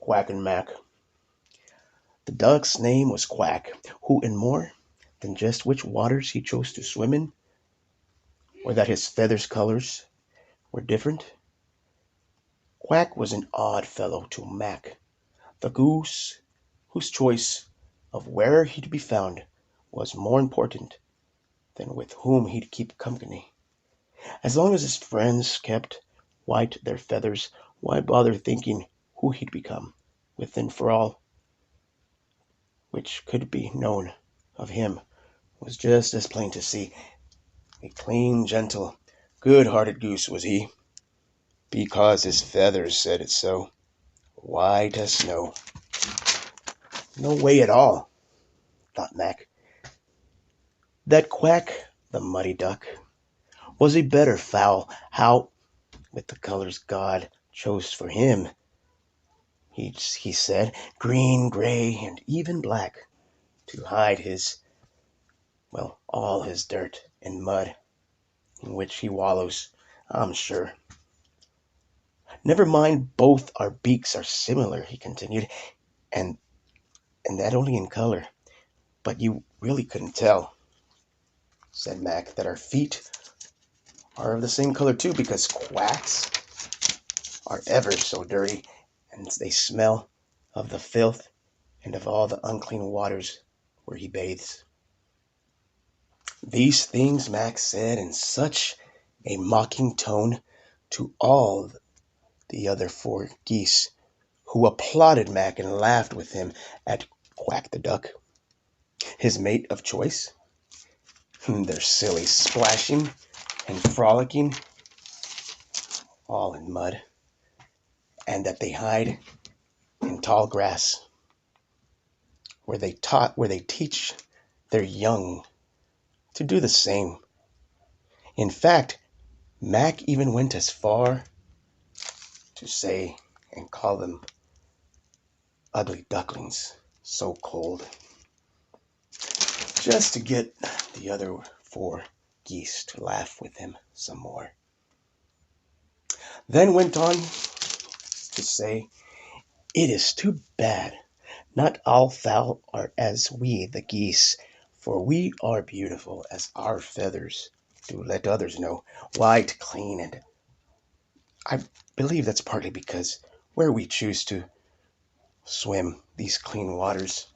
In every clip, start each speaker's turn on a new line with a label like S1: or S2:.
S1: Quack and Mack. The duck's name was Quack, who, in more than just which waters he chose to swim in, or that his feathers' colors were different, Quack was an odd fellow to Mack, the goose, whose choice of where he'd be found was more important than with whom he'd keep company. As long as his friends kept white their feathers, why bother thinking who he'd become, within for all which could be known of him was just as plain to see. A clean, gentle, good-hearted goose was he, because his feathers said it so, white as snow. No way at all, thought Mac, that Quack, the muddy duck, was a better fowl. How, with the colors God chose for him, he said, green, gray, and even black, to hide his, well, all his dirt and mud in which he wallows, I'm sure. Never mind, both our beaks are similar, he continued, and that only in color. But you really couldn't tell, said Mac, that our feet are of the same color too, because Quack's are ever so dirty, and they smell of the filth and of all the unclean waters where he bathes. These things Mac said in such a mocking tone to all the other four geese, who applauded Mac and laughed with him at Quack the duck, his mate of choice. Their silly splashing and frolicking, all in mud, and that they hide in tall grass, where they teach their young to do the same. In fact, Mac even went as far to say and call them ugly ducklings, so cold, just to get the other four geese to laugh with him some more. Then went on to say, it is too bad not all fowl are as we the geese, for we are beautiful as our feathers do let others know, white, clean, and I believe that's partly because where we choose to swim, these clean waters,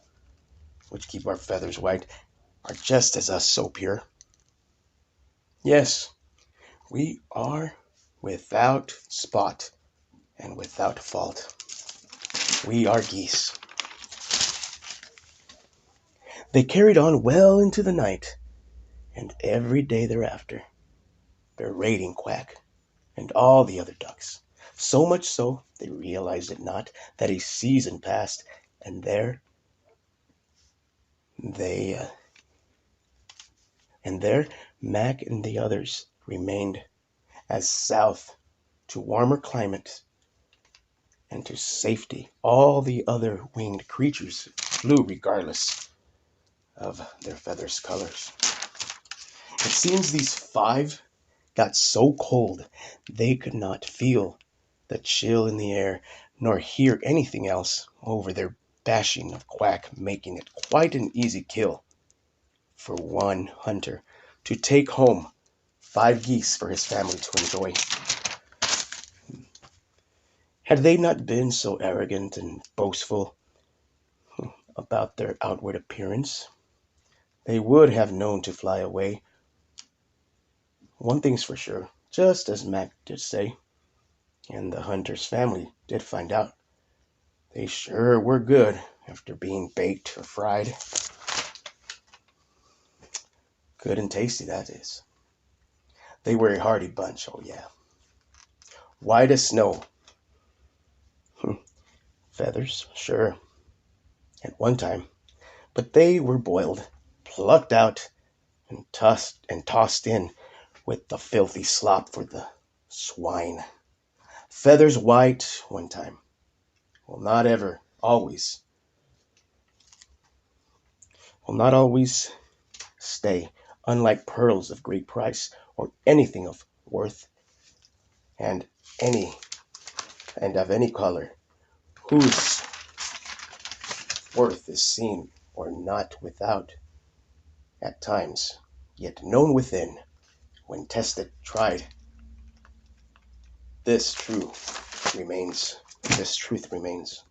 S1: which keep our feathers white, are just as us so pure. Yes, we are without spot and without fault. We are geese. They carried on well into the night, and every day thereafter, berating Quack and all the other ducks. So much so, they realized it not, that a season passed, and they, and there Mac and the others remained, as south to warmer climate and to safety all the other winged creatures flew regardless of their feathers' colors. It seems these five got so cold they could not feel the chill in the air nor hear anything else over their bashing of Quack, making it quite an easy kill for one hunter to take home 5 geese for his family to enjoy. Had they not been so arrogant and boastful about their outward appearance, they would have known to fly away. One thing's for sure, just as Mac did say, and the hunter's family did find out, they sure were good after being baked or fried. Good and tasty, that is. They were a hearty bunch, oh yeah. White as snow. Feathers, sure, at one time, but they were boiled, plucked out, and tossed in with the filthy slop for the swine. Feathers white one time will not ever, always, will not always stay, unlike pearls of great price or anything of worth, and any and of any color, whose worth is seen or not without, at times, yet known within, when tested, tried, this truth remains.